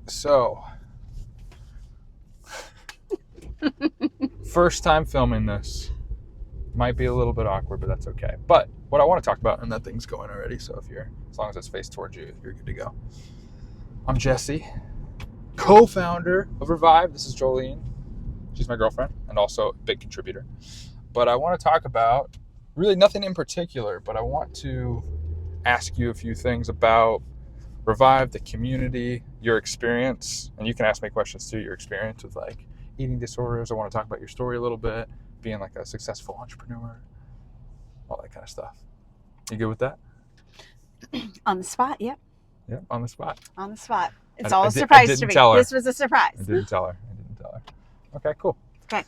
So, first time filming this. Might be a little bit awkward, but that's okay. But what I want to talk about, and that thing's going already, so as long as it's faced towards you, you're good to go. I'm Jesse, co-founder of Revive. This is Jolene. She's my girlfriend and also a big contributor. But I want to talk about really nothing in particular, but I want to ask you a few things about Revive, the community, your experience, and you can ask me questions too, your experience with like eating disorders. I want to talk about your story a little bit, being like a successful entrepreneur, all that kind of stuff. You good with that? On the spot, yep. Yeah, on the spot. On the spot. It's all a surprise to me. This was a surprise. I didn't tell her. Okay, cool. Okay.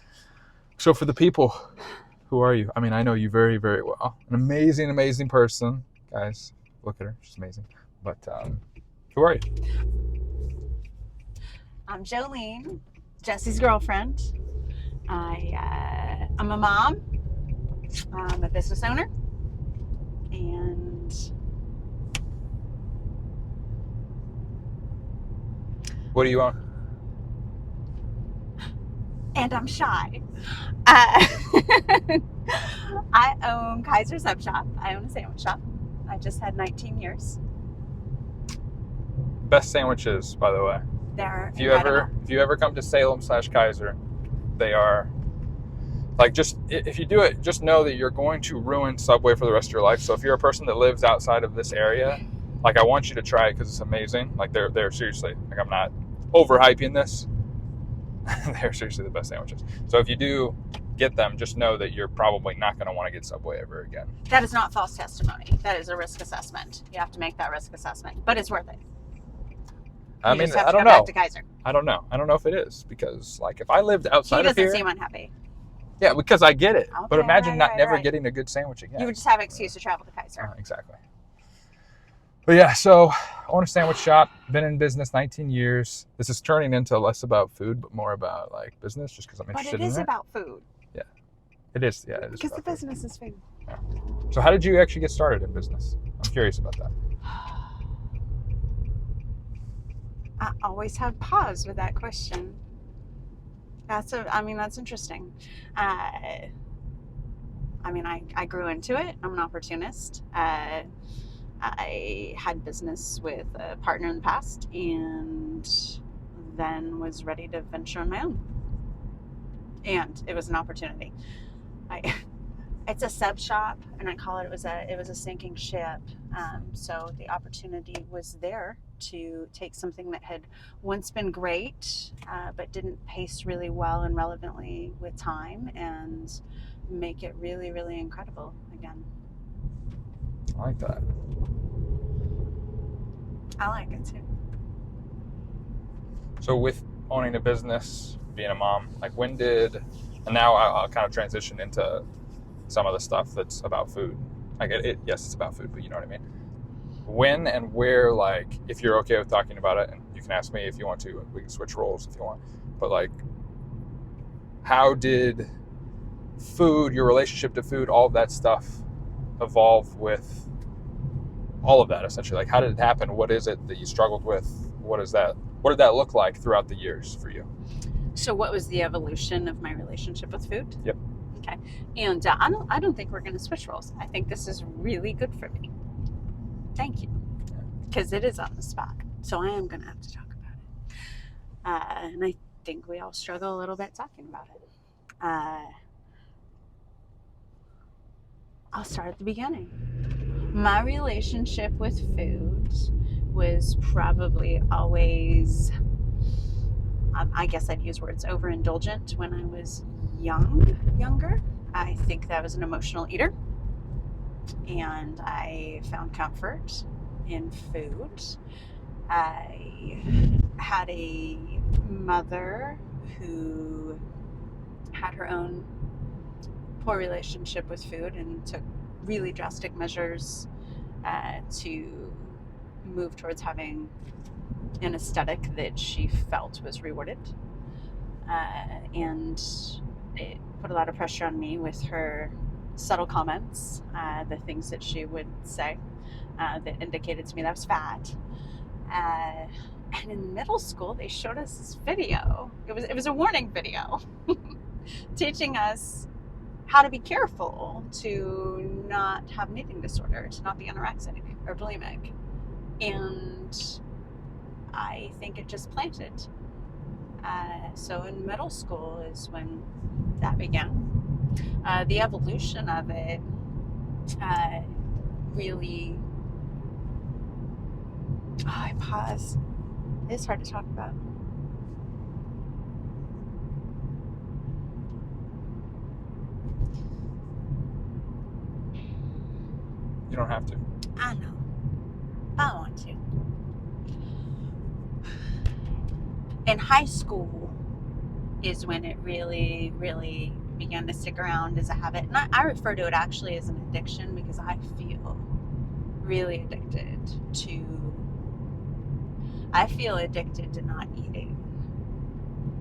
So for the people, who are you? I mean, I know you very, very well. An amazing, amazing person. Guys, look at her. She's amazing. But who are you? I'm Jolene, Jesse's girlfriend. I'm a mom. I'm a business owner. And what do you own? And I'm shy. I own Kaiser Sub Shop. I own a sandwich shop. I just had 19 years. Best sandwiches, by the way. They're if you ever come to Salem/Kaiser, they are like, just if you do it, just know that you're going to ruin Subway for the rest of your life. So if you're a person that lives outside of this area, like, I want you to try it because it's amazing. Like, they're seriously, like, I'm not overhyping this. They're seriously the best sandwiches. So if you do get them, just know that you're probably not going to want to get Subway ever again. That is not false testimony. That is a risk assessment. You have to make that risk assessment, but it's worth it. I don't know. Back to Kaiser. I don't know. I don't know if it is, because like if I lived outside of here, he doesn't seem unhappy. Yeah, because I get it. Okay, but imagine never getting a good sandwich again. You would just have an excuse to travel to Kaiser. Exactly. But yeah, so I own a sandwich shop, been in business 19 years. This is turning into less about food, but more about like business, just because I'm interested in it. But it is about food. Yeah, it is. Yeah, it is. Because the business is food. Yeah. So how did you actually get started in business? I'm curious about that. I always have pause with that question. That's interesting. I grew into it. I'm an opportunist. I had business with a partner in the past and then was ready to venture on my own. And it was an opportunity. It's a sub shop, and I call it was a sinking ship. So the opportunity was there to take something that had once been great, but didn't pace really well and relevantly with time, and make it really, really incredible again. I like that. I like it too. So with owning a business, being a mom, like and now I'll kind of transition into some of the stuff that's about food. Like yes, it's about food, but you know what I mean? When and where, like, if you're okay with talking about it, and you can ask me if you want to, we can switch roles if you want, but like, how did food, your relationship to food, all of that stuff evolve with all of that, essentially? Like, how did it happen? What is it that you struggled with? What did that look like throughout the years for you? So what was the evolution of my relationship with food? Yep. Okay. And I don't think we're going to switch roles. I think this is really good for me. Thank you. Because it is on the spot. So I am going to have to talk about it. And I think we all struggle a little bit talking about it. I'll start at the beginning. My relationship with food was probably always, I guess I'd use words, overindulgent when I was younger. I think that I was an emotional eater, and I found comfort in food. I had a mother who had her own poor relationship with food and took really drastic measures to move towards having an aesthetic that she felt was rewarded. And it put a lot of pressure on me with her subtle comments, the things that she would say that indicated to me that I was fat. And in middle school, they showed us this video. It was a warning video teaching us how to be careful to not have an eating disorder, to not be anorexic or bulimic. And I think it just planted. So in middle school is when that began. The evolution of it really... Oh, I pause. It's hard to talk about. You don't have to. I know. I want to. In high school is when it really, really began to stick around as a habit. And I refer to it actually as an addiction because I feel really addicted to... I feel addicted to not eating.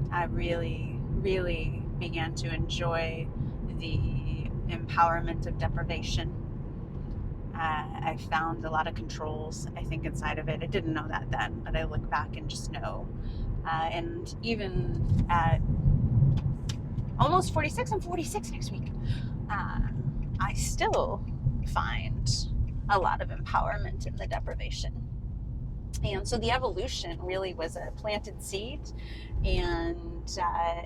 I really, really began to enjoy the empowerment of deprivation. I found a lot of controls, I think, inside of it. I didn't know that then, but I look back and just know. And even at almost 46, I'm 46 next week, I still find a lot of empowerment in the deprivation. And so the evolution really was a planted seed, and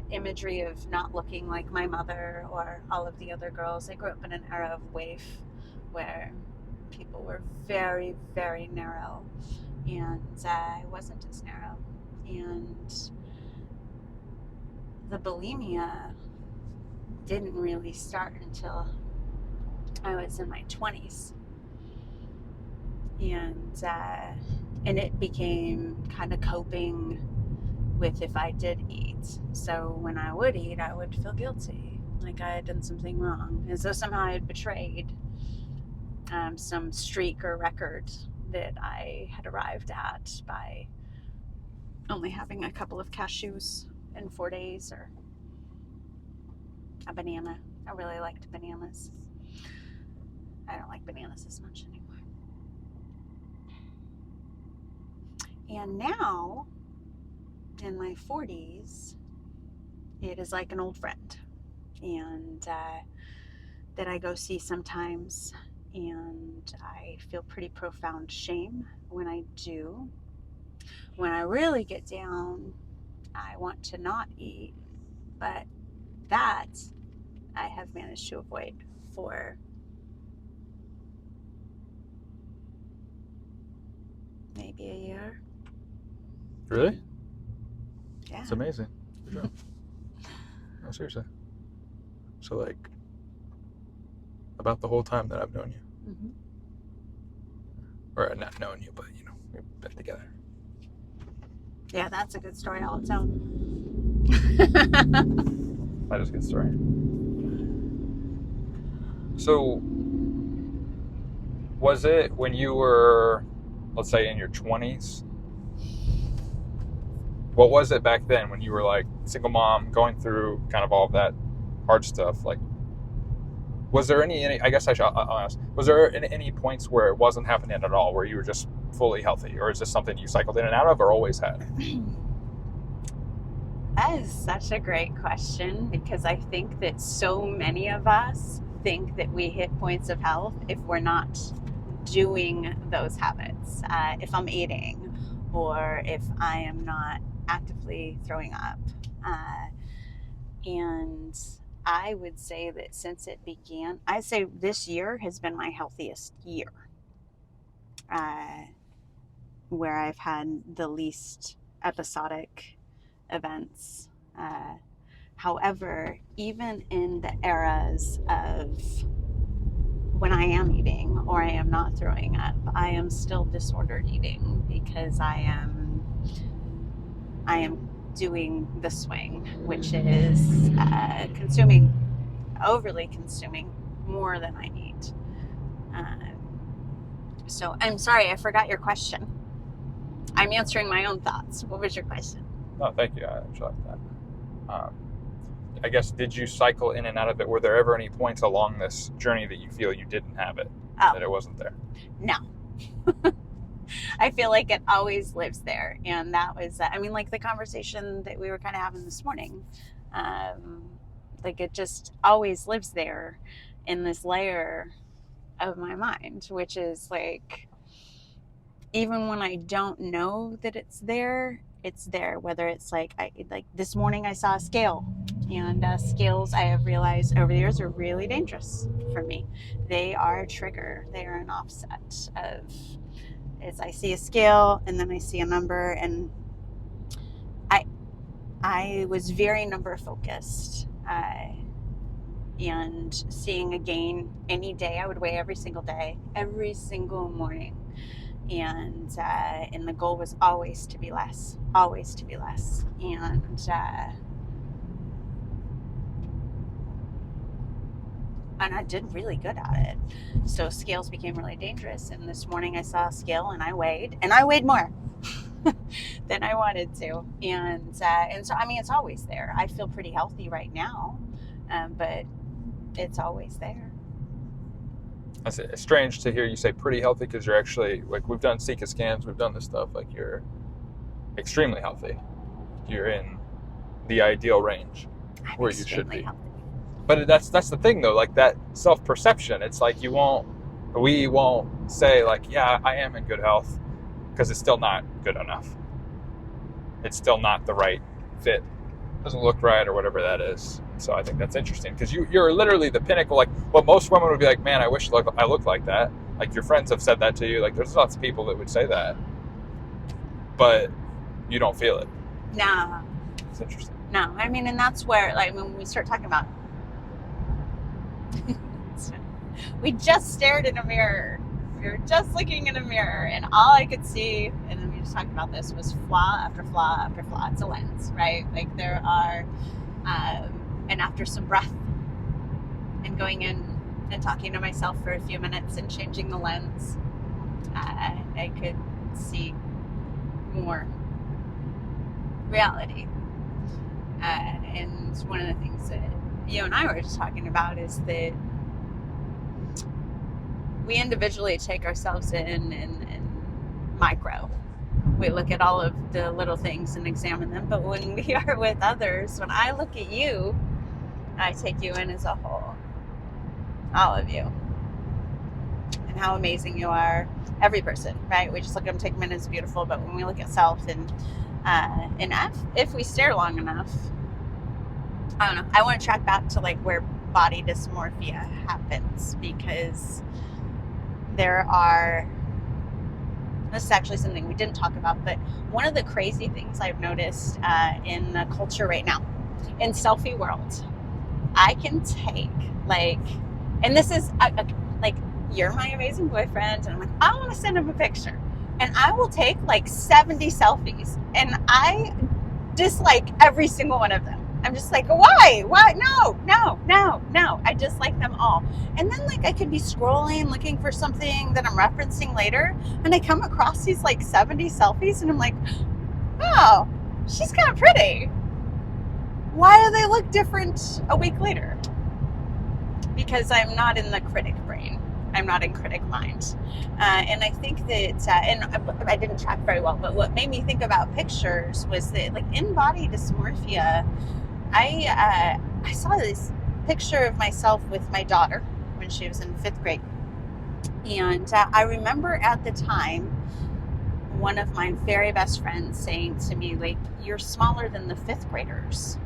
imagery of not looking like my mother or all of the other girls. I grew up in an era of waif where people were very, very narrow, and I wasn't as narrow. And the bulimia didn't really start until I was in my 20s. And it became kind of coping with if I did eat. So when I would eat, I would feel guilty, like I had done something wrong, as though somehow I had betrayed some streak or record that I had arrived at by only having a couple of cashews in 4 days, or a banana. I really liked bananas. I don't like bananas as much anymore. And now, in my 40s, it is like an old friend, and that I go see sometimes, and I feel pretty profound shame when I do. When I really get down, I want to not eat, but that I have managed to avoid for maybe a year. Really? Yeah. It's amazing. Good job. No, seriously. So, like, about the whole time that I've known you. Mm-hmm. Or not known you, but, you know, we've been together. Yeah, that's a good story all its own. That is a good story. So, was it when you were, let's say, in your 20s? What was it back then when you were like single mom, going through kind of all of that hard stuff? Like, was there any I guess I'll ask, was there any points where it wasn't happening at all, where you were just fully healthy? Or is this something you cycled in and out of or always had? That is such a great question, because I think that so many of us think that we hit points of health if we're not doing those habits. If I'm eating, or if I am not actively throwing up. And I would say that since it began, I'd say this year has been my healthiest year, where I've had the least episodic events. However, even in the eras of when I am eating or I am not throwing up, I am still disordered eating, because I am doing the swing, which is overly consuming more than I need. So I'm sorry, I forgot your question. I'm answering my own thoughts. What was your question? No, thank you. I actually like that. I guess, did you cycle in and out of it? Were there ever any points along this journey that you feel you didn't have it, that it wasn't there? No. I feel like it always lives there. And that was, I mean, like the conversation that we were kind of having this morning, like it just always lives there in this layer of my mind, which is like, even when I don't know that it's there, whether it's like, like this morning I saw a scale, and scales, I have realized over the years, are really dangerous for me. They are a trigger. They are an offset of, as I see a scale and then I see a number, and I was very number focused, and seeing a gain any day. I would weigh every single day, every single morning. And the goal was always to be less, always to be less. And I did really good at it. So scales became really dangerous. And this morning I saw a scale and I weighed more than I wanted to. And so, I mean, it's always there. I feel pretty healthy right now, but it's always there. It's strange to hear you say pretty healthy, because you're actually, like, we've done CECA scans, we've done this stuff, like, you're extremely healthy. You're in the ideal range where you should be. Healthy. But that's the thing, though, like that self-perception. It's like we won't say, like, yeah, I am in good health, because it's still not good enough. It's still not the right fit. Doesn't look right, or whatever that is. So I think that's interesting, because you're literally the pinnacle. Like, well, most women would be like, man, I wish I looked like that. Like, your friends have said that to you. Like, there's lots of people that would say that, but you don't feel it. No. It's interesting. No, I mean, and that's where, like, when we start talking about, we just stared in a mirror. We were just looking in a mirror, and all I could see, and then we just talked about this, was flaw after flaw after flaw. It's a lens, right? Like, there are, and after some breath and going in and talking to myself for a few minutes and changing the lens, I could see more reality. And one of the things that you and I were just talking about is that we individually take ourselves in micro. We look at all of the little things and examine them. But when we are with others, when I look at you, I take you in as a whole. All of you. And how amazing you are. Every person, right? We just look at them, take them in as beautiful. But when we look at self, and if we stare long enough, I don't know. I want to track back to like where body dysmorphia happens, because this is actually something we didn't talk about, but one of the crazy things I've noticed in the culture right now, in selfie world, I can take, like, and this is like, you're my amazing boyfriend, and I'm like, I want to send him a picture, and I will take like 70 selfies, and I dislike every single one of them. I'm just like, why? No. I dislike them all. And then, like, I could be scrolling, looking for something that I'm referencing later, and I come across these, like, 70 selfies, and I'm like, oh, she's kind of pretty. Why do they look different a week later? Because I'm not in the critic brain. I'm not in critic mind. And I think that, and I didn't track very well, but what made me think about pictures was that, like, in body dysmorphia, I saw this picture of myself with my daughter when she was in 5th grade. And I remember at the time, one of my very best friends saying to me, like, you're smaller than the 5th graders.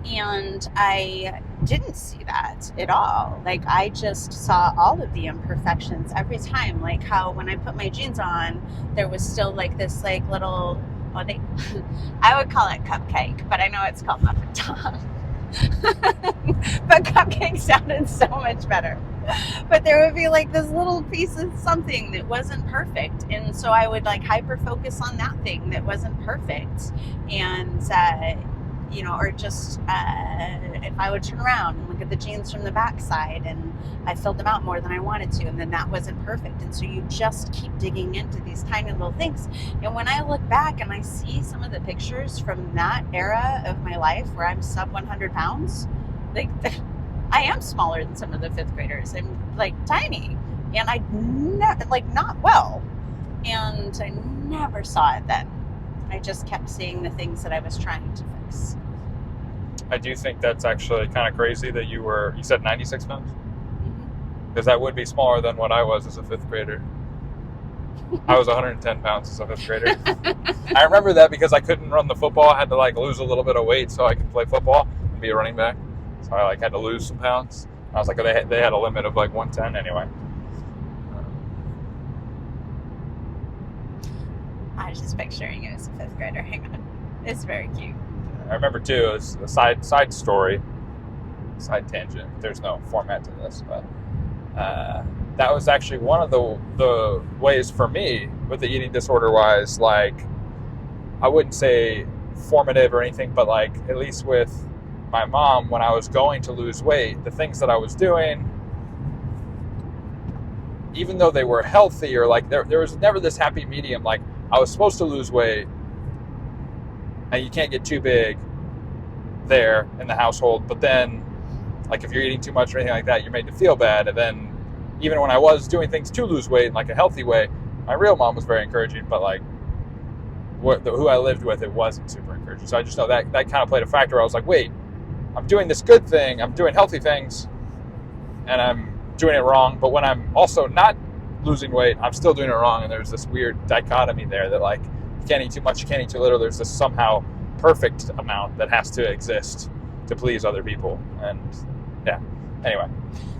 And I didn't see that at all. Like, I just saw all of the imperfections every time. Like how when I put my jeans on, there was still like this like little, I would call it cupcake, but I know it's called muffin top. But cupcake sounded so much better. But there would be like this little piece of something that wasn't perfect, and so I would like hyper focus on that thing that wasn't perfect, and or just if I would turn around and look at the jeans from the backside, and I filled them out more than I wanted to, and then that wasn't perfect, and so you just keep digging into these tiny little things. And when I look back and I see some of the pictures from that era of my life where I'm sub 100 pounds, like I am smaller than some of the 5th graders. I'm like tiny, and not well. And I never saw it then. I just kept seeing the things that I was trying to fix. I do think that's actually kind of crazy that you said 96 pounds? Mm-hmm. Because that would be smaller than what I was as a fifth grader. I was 110 pounds as a fifth grader. I remember that because I couldn't run the football. I had to like lose a little bit of weight so I could play football and be a running back. So I like had to lose some pounds. I was like, they had a limit of like 110 anyway. I was just picturing you as a fifth grader. Hang on. It's very cute. I remember too, it was a side story, side tangent. There's no format to this, but that was actually one of the ways for me with the eating disorder wise, like I wouldn't say formative or anything, but like at least with my mom, when I was going to lose weight, the things that I was doing, even though they were healthy or like there was never this happy medium. Like I was supposed to lose weight and you can't get too big there in the household, but then like if you're eating too much or anything like that, you're made to feel bad. And then even when I was doing things to lose weight in like a healthy way, my real mom was very encouraging, but like who I lived with, it wasn't super encouraging. So I just know that kind of played a factor. I was like, wait, I'm doing this good thing, I'm doing healthy things, and I'm doing it wrong. But when I'm also not losing weight, I'm still doing it wrong. And there's this weird dichotomy there that like you can't eat too much, you can't eat too little. There's this somehow perfect amount that has to exist to please other people. And yeah, anyway,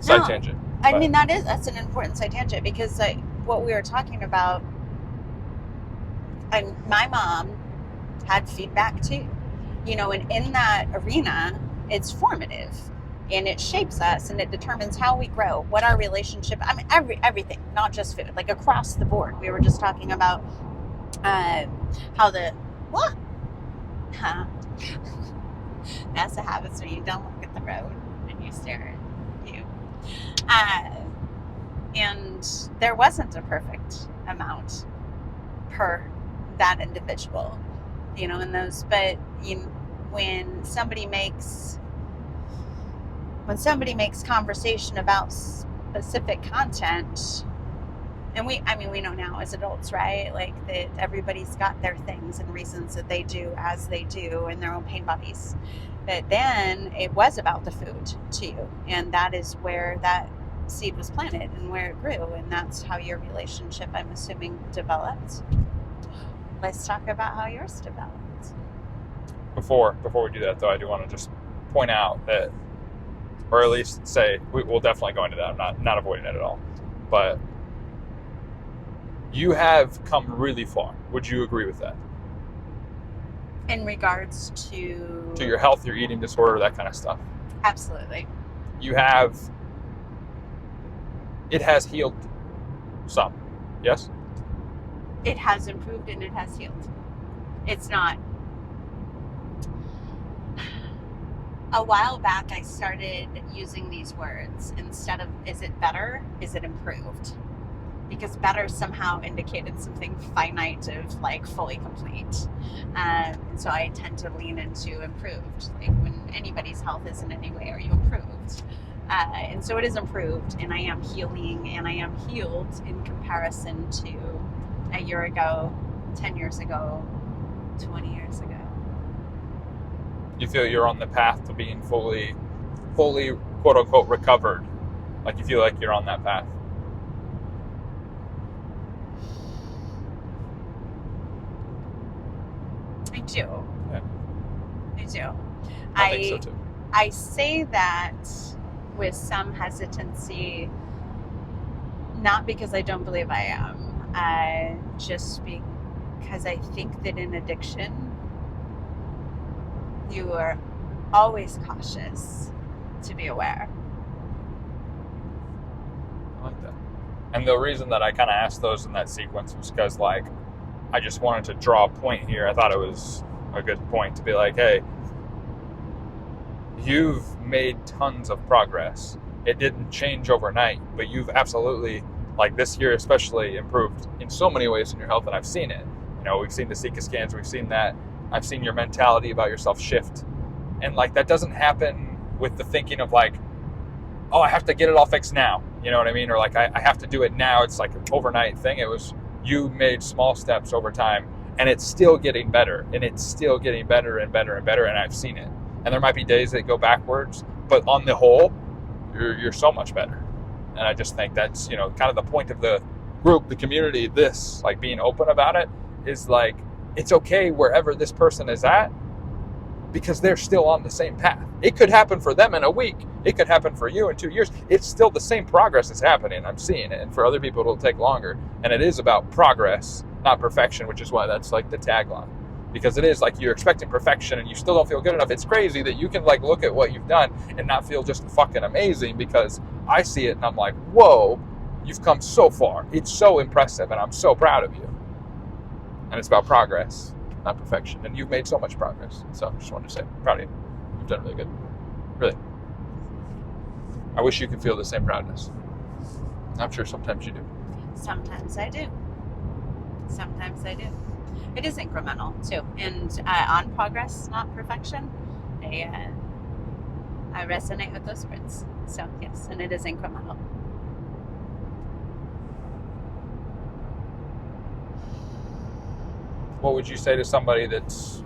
side tangent. I mean, that's an important side tangent because like what we were talking about, and my mom had feedback too, and in that arena, it's formative and it shapes us and it determines how we grow, what our relationship, I mean, everything, not just food, like across the board. We were just talking about how that's a habit, so you don't look at the road and you stare at you. And there wasn't a perfect amount per that individual, in those, but when somebody makes conversation about specific content, and we know now as adults, right? Like that everybody's got their things and reasons that they do as they do in their own pain bodies. But then it was about the food to you. And that is where that seed was planted and where it grew. And that's how your relationship, I'm assuming, developed. Let's talk about how yours developed. Before we do that, though, I do want to just point out that, or at least say, we'll definitely go into that. I'm not avoiding it at all. But you have come really far. Would you agree with that? In regards to your health, your eating disorder, that kind of stuff? Absolutely. It has healed some, yes? It has improved and it has healed. It's not. A while back, I started using these words instead of, is it better? Is it improved? Because better somehow indicated something finite of like fully complete. And so I tend to lean into improved. Like when anybody's health is in any way, are you improved? And so it is improved, and I am healing, and I am healed in comparison to a year ago, 10 years ago, 20 years ago. You feel you're on the path to being fully quote unquote recovered? Like you feel like you're on that path? I do. Yeah. I do. I think so too. I say that with some hesitancy, not because I don't believe I am, just because I think that in addiction, you are always cautious to be aware. I like that. And the reason that I kind of asked those in that sequence was because, like, I just wanted to draw a point here. I thought it was a good point to be like, hey, you've made tons of progress. It didn't change overnight, but you've absolutely, like this year especially, improved in so many ways in your health, and I've seen it. We've seen the Zika scans, we've seen that. I've seen your mentality about yourself shift. And like that doesn't happen with the thinking of like, oh, I have to get it all fixed now. You know what I mean? Or like I have to do it now. It's like an overnight thing. It was you made small steps over time, and it's still getting better, and it's still getting better and better and better, and I've seen it. And there might be days that go backwards, but on the whole, you're so much better. And I just think that's, kind of the point of the group, the community, this, like, being open about it, is like, it's okay wherever this person is at, because they're still on the same path. It could happen for them in a week. It could happen for you in 2 years. It's still the same progress is happening. I'm seeing it. And for other people, it'll take longer. And it is about progress, not perfection, which is why that's like the tagline. Because it is like you're expecting perfection and you still don't feel good enough. It's crazy that you can like look at what you've done and not feel just fucking amazing, because I see it and I'm like, whoa, you've come so far. It's so impressive and I'm so proud of you. And it's about progress, not perfection. And you've made so much progress. So I just wanted to say, proud of you. You've done really good. Really. I wish you could feel the same proudness. I'm sure sometimes you do. Sometimes I do. Sometimes I do. It is incremental too. And on progress, not perfection, I resonate with those words. So yes, and it is incremental. What would you say to somebody that's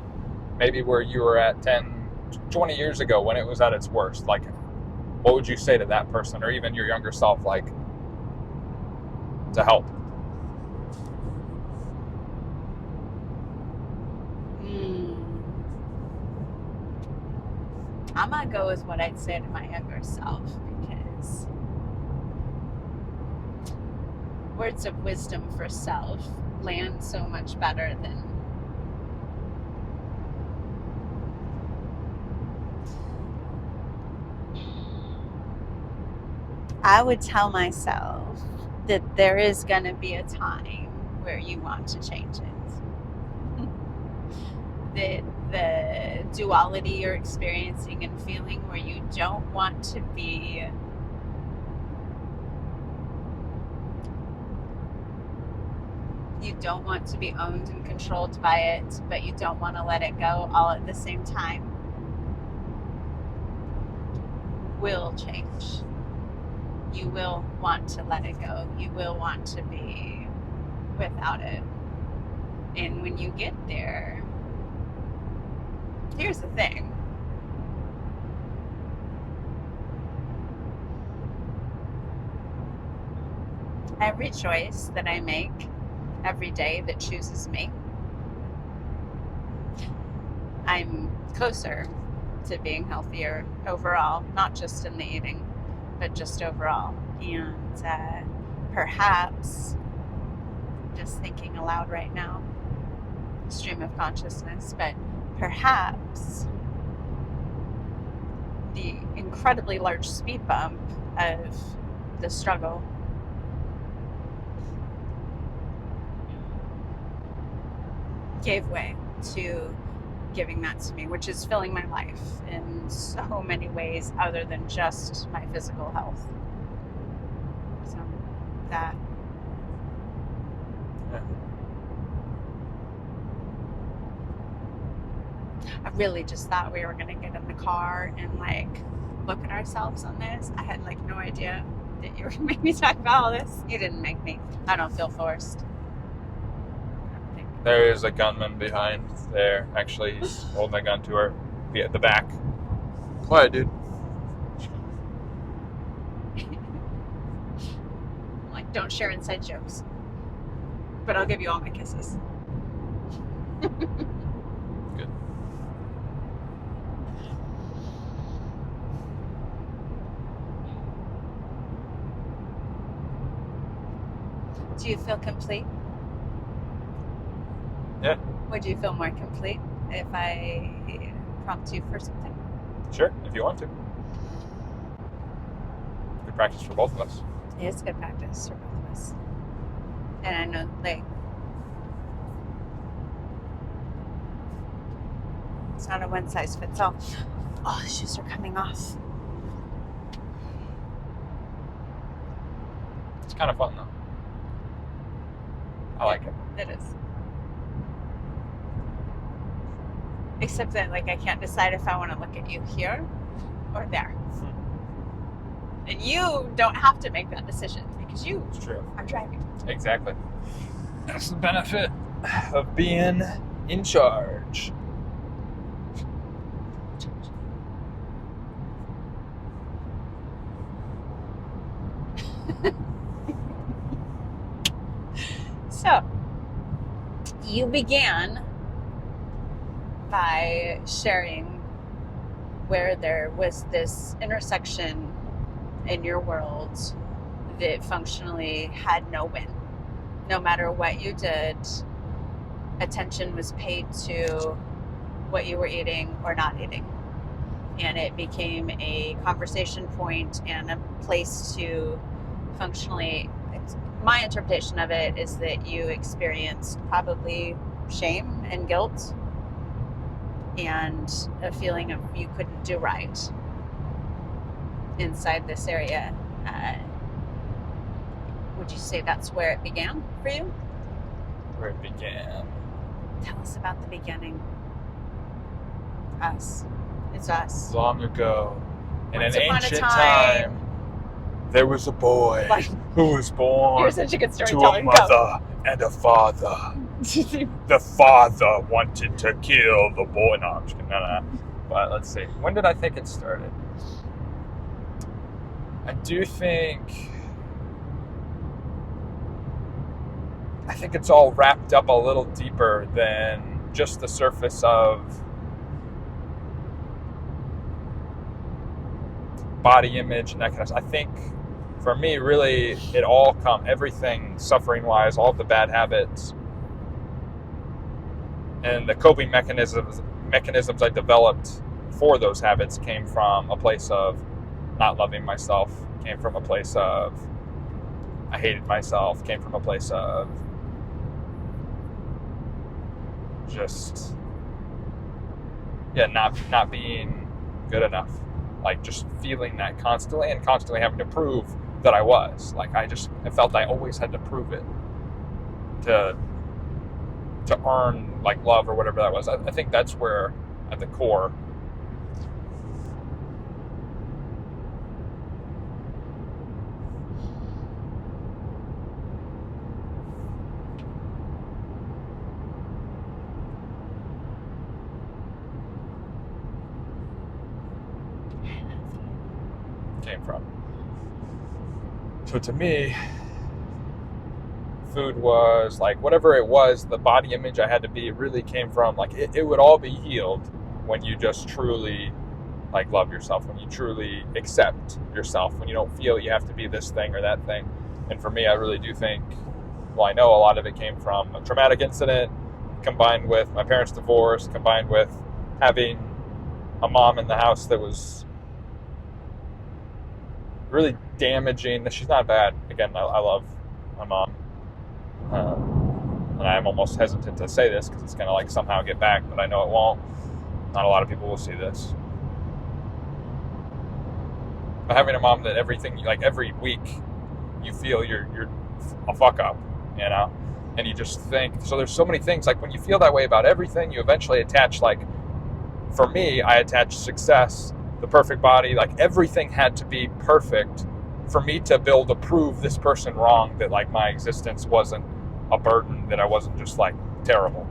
maybe where you were at 10, 20 years ago when it was at its worst? Like, what would you say to that person, or even your younger self, like, to help? I'm going to go with what I'd say to my younger self, because words of wisdom for self land so much better than I would tell myself that there is going to be a time where you want to change it. That the duality you're experiencing and feeling, where you don't want to be owned and controlled by it, but you don't want to let it go all at the same time, will change. You will want to let it go. You will want to be without it. And when you get there, here's the thing. Every choice that I make every day that chooses me, I'm closer to being healthier overall, not just in the eating, but just overall. And perhaps, just thinking aloud right now, stream of consciousness, but perhaps the incredibly large speed bump of the struggle gave way to giving that to me, which is filling my life in so many ways other than just my physical health. So that. Yeah. I really just thought we were going to get in the car and like look at ourselves on this. I had like no idea that you were going to make me talk about all this. You didn't make me. I don't feel forced. There is a gunman behind there. Actually, he's holding a gun to her. Be at the back. Quiet, dude. Like, don't share inside jokes. But I'll give you all my kisses. Good. Do you feel complete? Yeah. Would you feel more complete if I prompt you for something? Sure, if you want to. Good practice for both of us. It is good practice for both of us. And I know, like, it's not a one size fits all. Oh, the shoes are coming off. It's kind of fun, though. I like it. It is. Except that, like, I can't decide if I want to look at you here or there. And you don't have to make that decision because you It's true. are driving. Exactly. That's the benefit of being in charge. So, you began by sharing where there was this intersection in your world that functionally had no win. No matter what you did, attention was paid to what you were eating or not eating. And it became a conversation point and a place to functionally, my interpretation of it is that you experienced probably shame and guilt and a feeling of you couldn't do right inside this area. Would you say that's where it began for you? Where it began. Tell us about the beginning. Us. It's us. Long ago, in Once an upon a ancient time, time, there was a boy who was born You're such a good to storyteller. a mother and a father. The father wanted to kill the boy. No, I'm just kidding. No. But let's see. When did I think it started? I think it's all wrapped up a little deeper than just the surface of body image and that kind of stuff. I think for me, really, it all everything suffering-wise, all of the bad habits and the coping mechanisms I developed for those habits came from a place of not loving myself, came from a place of I hated myself, came from a place of just not being good enough, like just feeling that constantly and constantly having to prove that I was, like I felt I always had to prove it to earn like love or whatever that was. I think that's where at the core came from. So to me, food was like whatever it was, the body image I had to be really came from like it would all be healed when you just truly like love yourself, when you truly accept yourself, when you don't feel you have to be this thing or that thing. And for me, I really do think, well, I know a lot of it came from a traumatic incident combined with my parents' divorce, combined with having a mom in the house that was really damaging. She's not bad. Again, I love my mom. And I'm almost hesitant to say this because it's going to like somehow get back, but I know it won't. Not a lot of people will see this. But having a mom that everything, like every week, you feel you're a fuck up, you know? And you just think, so there's so many things, like when you feel that way about everything, you eventually attach, like, for me, I attached success, the perfect body, like everything had to be perfect for me to be able to prove this person wrong, that like my existence wasn't a burden, that I wasn't just like terrible.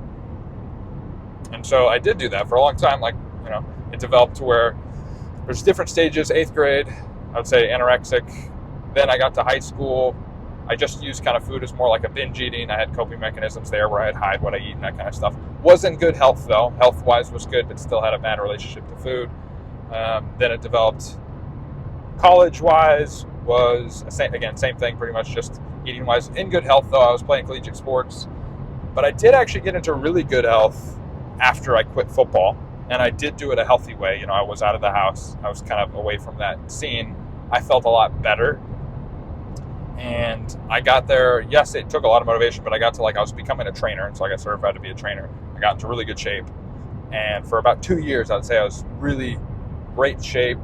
And so I did do that for a long time. Like, you know, it developed to where there's different stages. 8th grade, I would say anorexic. Then I got to high school. I just used kind of food as more like a binge eating. I had coping mechanisms there where I'd hide what I eat and that kind of stuff. Wasn't good health though. Health-wise was good, but still had a bad relationship to food. Then it developed college-wise, was, same thing, pretty much just eating-wise. In good health though, I was playing collegiate sports. But I did actually get into really good health after I quit football. And I did do it a healthy way. You know, I was out of the house. I was kind of away from that scene. I felt a lot better. And I got there, yes, it took a lot of motivation, but I got to I was becoming a trainer. And so I got certified to be a trainer. I got into really good shape. And for about 2 years, I would say I was really great shape,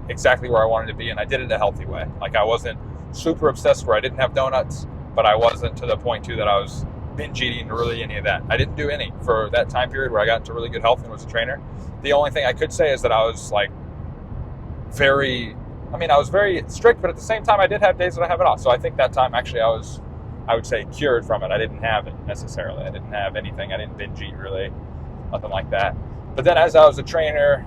exactly where I wanted to be. And I did it a healthy way. Like I wasn't super obsessed where I didn't have donuts, but I wasn't to the point too that I was binge eating or really any of that. I didn't do any for that time period where I got into really good health and was a trainer. The only thing I could say is that I was I was very strict, but at the same time I did have days that I have it off. So I think that time actually I was I would say, cured from it. I didn't have it necessarily. I didn't have anything. I didn't binge eat really, nothing like that. But then as I was a trainer,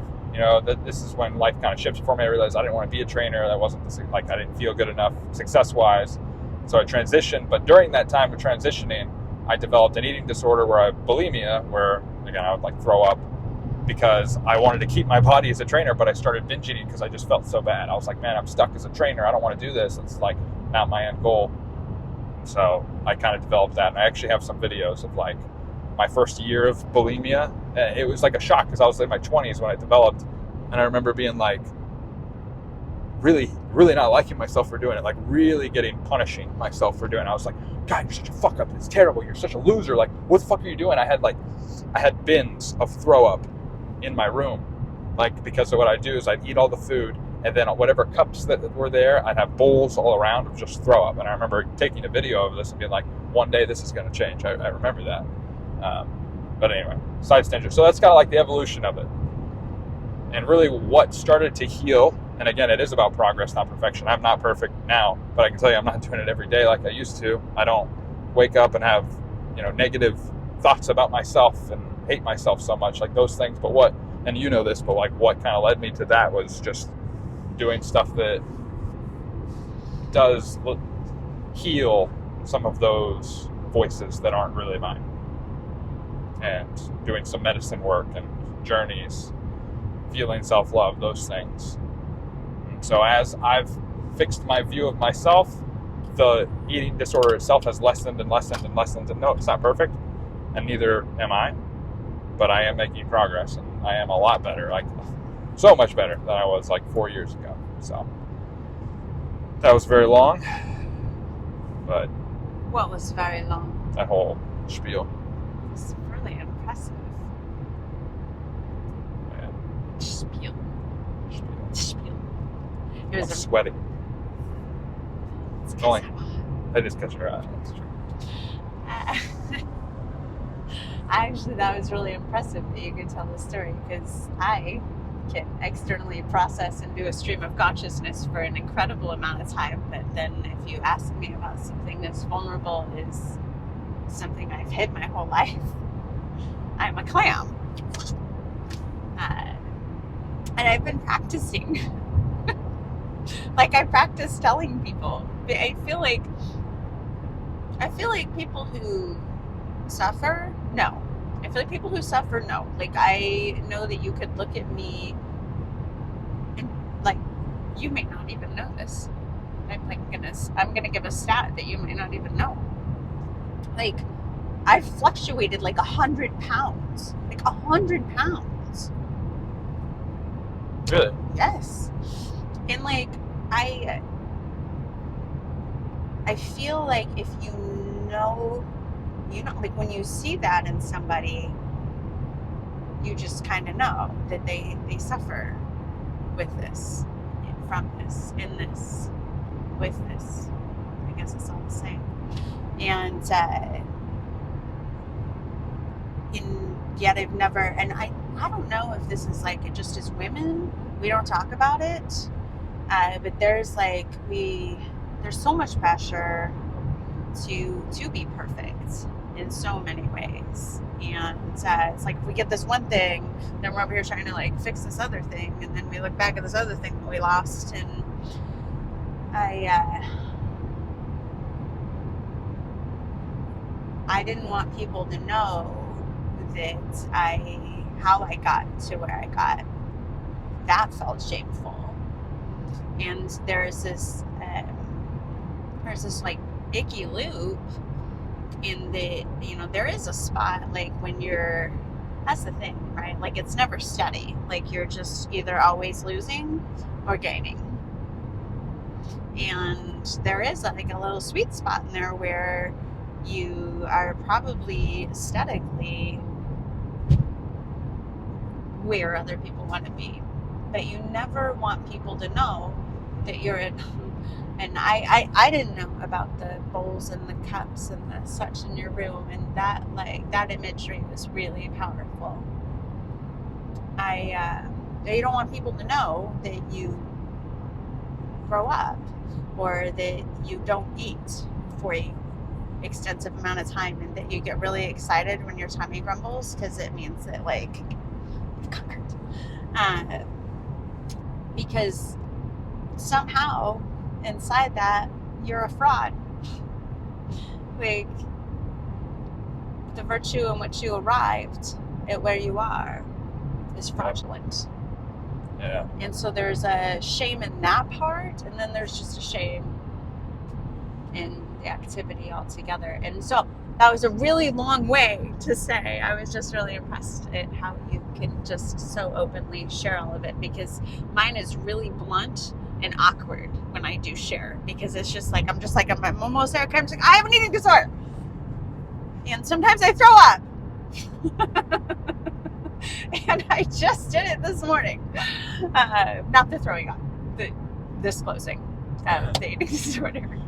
this is when life kind of shifted for me. I realized I didn't want to be a trainer. That wasn't I didn't feel good enough success-wise. So I transitioned. But during that time of transitioning, I developed an eating disorder where I had bulimia, where again I would throw up because I wanted to keep my body as a trainer, but I started binge eating because I just felt so bad. I was like, man, I'm stuck as a trainer. I don't want to do this. It's not my end goal. So I kind of developed that. And I actually have some videos of my first year of bulimia. It was a shock because I was in my 20s when I developed. And I remember being really, really not liking myself for doing it, really punishing myself for doing it. I was like, God, you're such a fuck up. It's terrible. You're such a loser. What the fuck are you doing? I had bins of throw up in my room, because of what I do is I'd eat all the food, and then whatever cups that were there, I'd have bowls all around of just throw up. And I remember taking a video of this and being like, one day this is going to change. I remember that. But anyway, side tangent. So that's kind of the evolution of it. And really what started to heal, and again, it is about progress, not perfection. I'm not perfect now, but I can tell you I'm not doing it every day like I used to. I don't wake up and have, negative thoughts about myself and hate myself so much, those things. But what kind of led me to that was just doing stuff that does heal some of those voices that aren't really mine, and doing some medicine work and journeys, feeling self-love, those things. And so as I've fixed my view of myself, the eating disorder itself has lessened and lessened and lessened. And no, it's not perfect, and neither am I, but I am making progress, and I am a lot better, so much better than I was 4 years ago. So that was very long, but What was very long? that whole spiel. It's really impressive. Yeah. Spiel. It I'm was sweaty. It's Only, I just cut your eye. That's true. Actually, that was really impressive that you could tell the story, because I can externally process and do a stream of consciousness for an incredible amount of time, but then if you ask me about something as vulnerable as something I've hid my whole life, I'm a clam. And I've been practicing. I practice telling people. I feel like people who suffer, no. I feel like people who suffer, no. I know that you could look at me and you may not even know this. I'm gonna give a stat that you might not even know. I've fluctuated 100 pounds. 100 pounds. Really? Yes. And I feel like if you know, when you see that in somebody, you just kind of know that they suffer with this, from this, in this, with this. I guess it's all the same. And yet I've never, and I don't know if this is just as women, we don't talk about it, but there's there's so much pressure to be perfect in so many ways. And it's if we get this one thing, then we're over here trying to fix this other thing, and then we look back at this other thing that we lost. And I didn't want people to know how I got to where I got. That felt shameful. And there's this icky loop in the, there is a spot when you're, that's the thing, right? It's never steady. You're just either always losing or gaining. And there is a little sweet spot in there where you are probably aesthetically where other people want to be, but you never want people to know that you're in. And I didn't know about the bowls and the cups and the such in your room, and that that imagery was really powerful. You don't want people to know that you throw up or that you don't eat for extensive amount of time, and that you get really excited when your tummy grumbles, because it means that, like, you've conquered. Because somehow inside that, you're a fraud. Like, the virtue in which you arrived at where you are is fraudulent. Yeah. And so there's a shame in that part, and then there's just a shame in the activity altogether. And so that was a really long way to say I was just really impressed at how you can just so openly share all of it, because mine is really blunt and awkward when I do share, because it's just like I'm almost there. I'm just like, I have an eating disorder, and sometimes I throw up. And I just did it this morning. Not the throwing up, the disclosing of the eating disorder.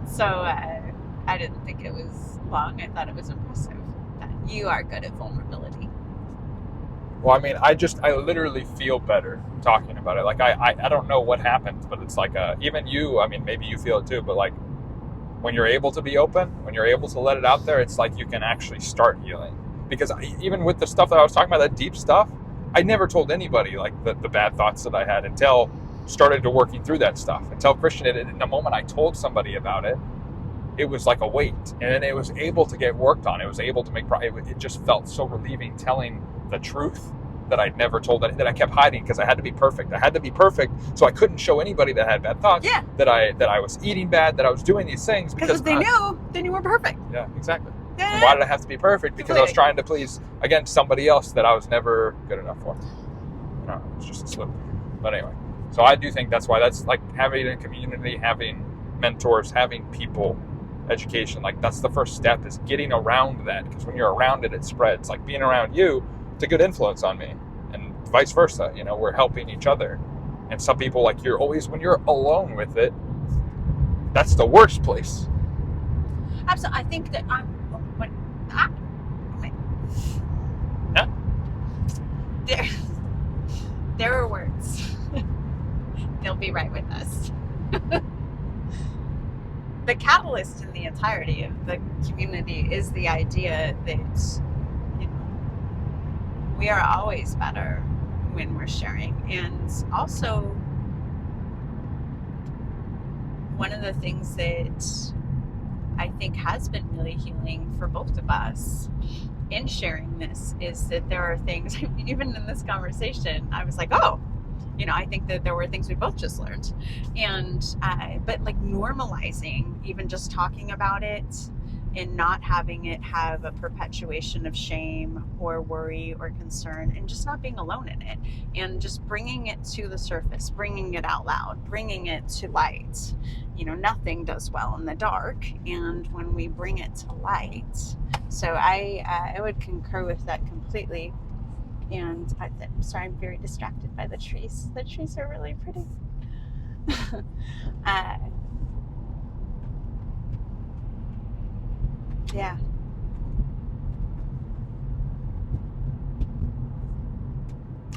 So I didn't think it was long. I thought it was impressive that you are good at vulnerability. Well, I mean, I literally feel better talking about it. Like, I don't know what happened, but it's like, even you, I mean, maybe you feel it too, but like, when you're able to be open, when you're able to let it out there, it's like you can actually start healing. Because even with the stuff that I was talking about, that deep stuff, I never told anybody, like, the bad thoughts that I had until started to working through that stuff. Until Christian, in the moment I told somebody about it, it was like a weight, and it was able to get worked on. It was able to make it just felt so relieving telling the truth that I'd never told, that I kept hiding because I had to be perfect. I had to be perfect, so I couldn't show anybody that had bad thoughts. Yeah. That I was eating bad, that I was doing these things because if they knew, then you were perfect. Yeah, exactly. Yeah. And why did I have to be perfect? Because Completely. I was trying to please, again, somebody else that I was never good enough for. No, it's just a slip. But anyway, so I do think that's why, that's like having a community, having mentors, having people, education, like that's the first step, is getting around that, because when you're around it, it spreads. Like being around you, it's a good influence on me, and vice versa. You know, we're helping each other. And some people, like, you're always, when you're alone with it, that's the worst place. Absolutely. I think that there are words. They'll be right with us. The catalyst in the entirety of the community is the idea that, you know, we are always better when we're sharing. And also, one of the things that I think has been really healing for both of us in sharing this is that there are things, even in this conversation, I was like, oh, you know, I think that there were things we both just learned. And, but like normalizing, even just talking about it and not having it have a perpetuation of shame or worry or concern, and just not being alone in it, and just bringing it to the surface, bringing it out loud, bringing it to light. You know, nothing does well in the dark, and when we bring it to light. So I would concur with that completely. And I'm sorry, I'm very distracted by the trees. The trees are really pretty. Yeah.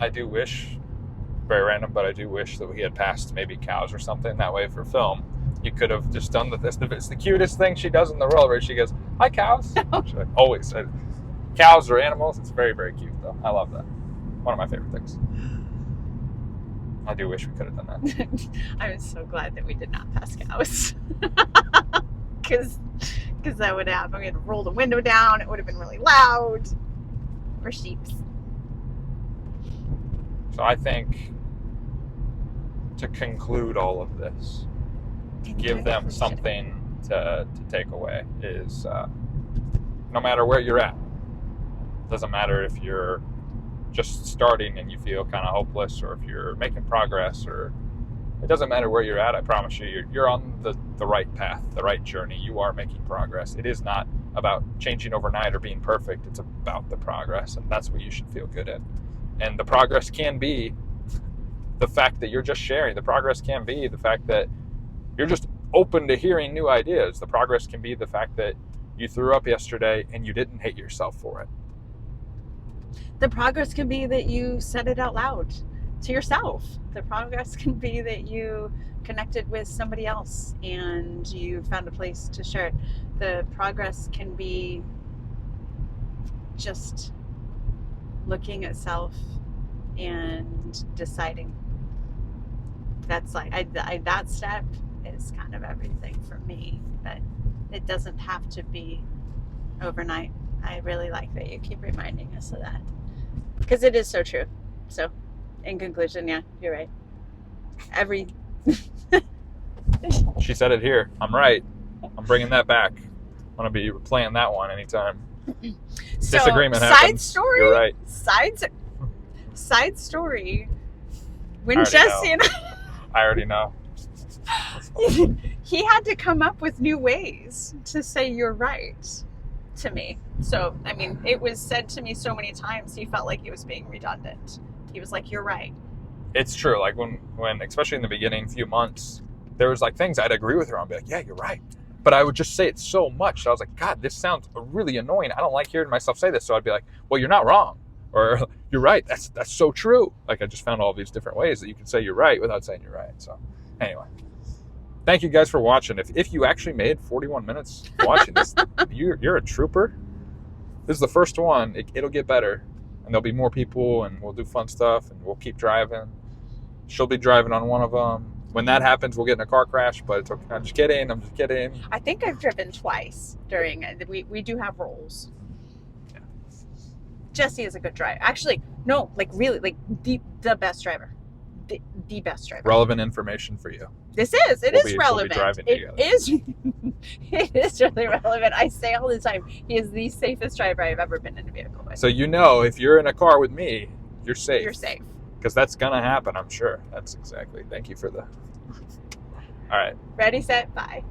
I do wish, very random, but I do wish that we had passed maybe cows or something. That way for film, you could have just done this. It's the cutest thing she does in the world, where she goes, "Hi, cows." She like, always said, cows are animals. It's very, very cute, though. I love that. One of my favorite things. I do wish we could have done that. I'm so glad that we did not pass cows. Because that would have, we had to roll the window down. It would have been really loud. Or sheeps. So I think, to conclude all of this, to give them something to take away, is no matter where you're at, doesn't matter if you're just starting and you feel kind of hopeless, or if you're making progress, or it doesn't matter where you're at. I promise you, you're on the right path, the right journey. You are making progress. It is not about changing overnight or being perfect. It's about the progress, and that's what you should feel good in. And the progress can be the fact that you're just sharing. The progress can be the fact that you're just open to hearing new ideas. The progress can be the fact that you threw up yesterday and you didn't hate yourself for it. The progress can be that you said it out loud to yourself. The progress can be that you connected with somebody else and you found a place to share it. The progress can be just looking at self and deciding. That's like that step is kind of everything for me, but it doesn't have to be overnight. I really like that you keep reminding us of that, because it is so true. So in conclusion, yeah, you're right. She said it here. I'm right. I'm bringing that back. I'm going to be playing that one anytime. So, Disagreement happens. Side story. You're right. Side story. When I already Jesse know. I already know. he had to come up with new ways to say you're right to me. So, I mean, it was said to me so many times, he felt like he was being redundant. He was like, you're right. It's true. Like when especially in the beginning, few months, there was like things I'd agree with her on, be like, yeah, you're right. But I would just say it so much. I was like, God, this sounds really annoying. I don't like hearing myself say this. So I'd be like, well, you're not wrong. Or you're right. That's so true. Like I just found all these different ways that you can say you're right without saying you're right. So anyway, thank you guys for watching. If you actually made 41 minutes watching this, you're a trooper. This is the first one. It'll get better. And there'll be more people and we'll do fun stuff and we'll keep driving. She'll be driving on one of them. When that happens, we'll get in a car crash, but it's okay. I'm just kidding. I think I've driven twice during it. We do have roles. Yeah. Jesse is a good driver. Actually, no, like really, like the best driver. The best driver. Relevant information for you. This is. It is relevant. We'll be driving it is. It is really relevant. I say all the time, he is the safest driver I've ever been in a vehicle with. So if you're in a car with me, you're safe. You're safe. Because that's going to happen, I'm sure. That's exactly. Thank you for the... All right. Ready, set, bye.